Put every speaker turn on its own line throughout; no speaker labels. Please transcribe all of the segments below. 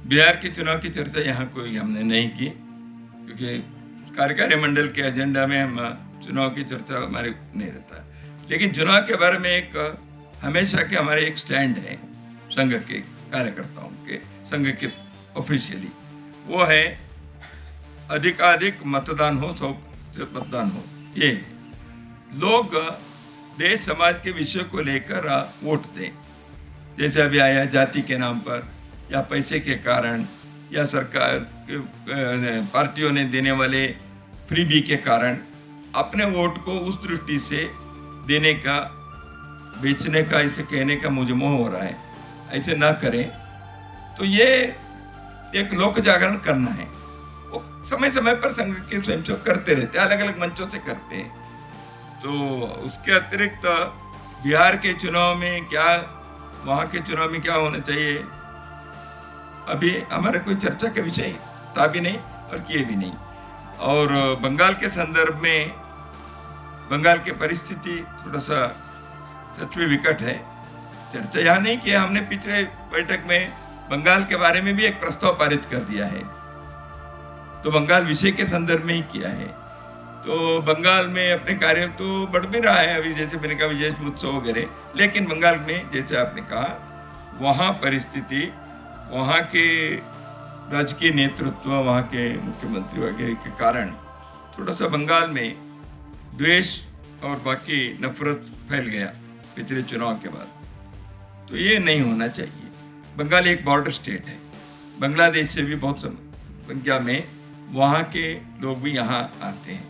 बिहार के चुनाव की चर्चा यहाँ कोई हमने नहीं की, क्योंकि कार्यकारी मंडल के एजेंडा में हम चुनाव की चर्चा हमारे नहीं रहता। लेकिन चुनाव के बारे में एक हमेशा के हमारे एक स्टैंड है संघ के कार्यकर्ताओं के, संघ के ऑफिशियली, वो है अधिकाधिक मतदान हो, 100% मतदान हो। ये लोग देश समाज के विषय को लेकर वोट दें, जैसे अभी आया जाति के नाम पर या पैसे के कारण या सरकार पार्टियों ने देने वाले फ्रीबी के कारण अपने वोट को उस दृष्टि से देने का, बेचने का, इसे कहने का मुझे मोह हो रहा है। ऐसे ना करें। तो ये एक लोक जागरण करना है, वो समय समय पर संघ के स्वयंसेवक करते रहते हैं, अलग अलग मंचों से करते हैं। तो उसके अतिरिक्त बिहार के चुनाव में क्या, वहाँ के चुनाव में क्या होना चाहिए, अभी हमारा कोई चर्चा का विषय था भी नहीं और किए भी नहीं। और बंगाल के संदर्भ में बंगाल की परिस्थिति थोड़ा सा सच में विकट है। चर्चा यहाँ नहीं किया हमने, पिछले बैठक में बंगाल के बारे में भी एक प्रस्ताव पारित कर दिया है, तो बंगाल विषय के संदर्भ में ही किया है। तो बंगाल में अपने कार्य तो बढ़ भी रहा है, अभी जैसे मैंने कहा विजय उत्सव वगैरह, लेकिन बंगाल में जैसे आपने कहा वहाँ परिस्थिति, वहाँ के राजकीय नेतृत्व, वहाँ के मुख्यमंत्री वगैरह के कारण थोड़ा सा बंगाल में द्वेष और बाकी नफरत फैल गया पिछले चुनाव के बाद। तो ये नहीं होना चाहिए। बंगाल एक बॉर्डर स्टेट है, बांग्लादेश से भी बहुत संख्या में वहाँ के लोग भी यहाँ आते हैं,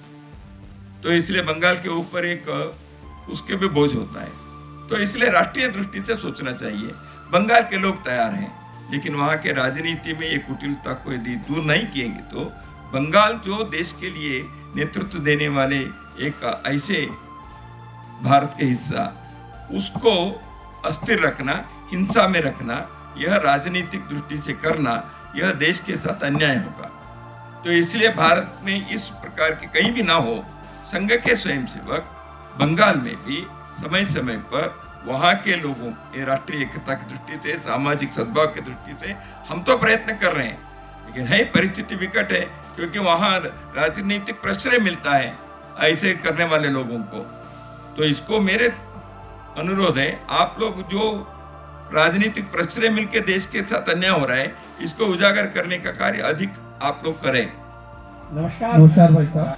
तो इसलिए बंगाल के ऊपर एक उसके भी बोझ होता है। तो इसलिए राष्ट्रीय दृष्टि से सोचना चाहिए। बंगाल के लोग तैयार हैं, लेकिन वहाँ के राजनीति में ये कुटिलता को यदि दूर नहीं किएंगे तो बंगाल जो देश के लिए नेतृत्व देने वाले एक ऐसे भारत के हिस्सा, उसको अस्थिर रखना, हिंसा में रखना, यह राजनीतिक दृष्टि से करना, यह देश के साथ अन्याय होगा। तो इसलिए भारत में इस प्रकार के कहीं भी ना हो, संघ के स्वयंसेवक बंगाल में भी समय समय पर वहाँ के लोगों के राष्ट्रीय एकता की दृष्टि से, सामाजिक सद्भाव की दृष्टि से हम तो प्रयत्न कर रहे हैं, लेकिन है परिस्थिति विकट है, क्योंकि वहाँ राजनीतिक प्रश्रय मिलता है ऐसे करने वाले लोगों को। तो इसको मेरे अनुरोध है, आप लोग जो राजनीतिक प्रश्रय मिलकर देश के साथ अन्याय हो रहा है, इसको उजागर करने का कार्य अधिक आप लोग करें।
नमस्कार भाई साहब।